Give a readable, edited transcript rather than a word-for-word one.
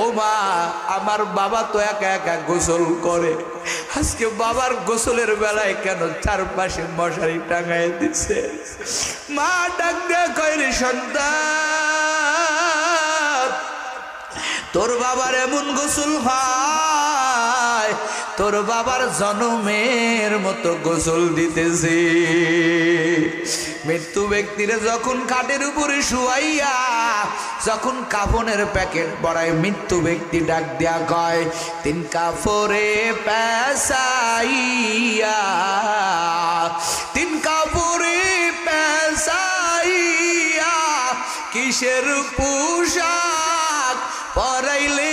ও মা আমার বাবা তো একা একা গোসল করে, আজকে বাবার গোসলের বেলায় কেন চারপাশে মশারি টাঙায় দিছে? মা ডাক দেয়া কয় রে সন্তান, তোর বাবার এমন গোসল হয়, তোর বাবার জনমের মতো গোসল দিতেছে। মৃত্যু ব্যক্তিরে যখন খাটের উপরে শুয়াইয়া যখন কাফনের প্যাকেট পড়ায়, মৃত্যু ব্যক্তি ডাক দেয়া কয়, তিন কাপড়ে পেশাইয়া, তিন কাপড়ে পেশাইয়া, কিসের পোশাক পরাইলে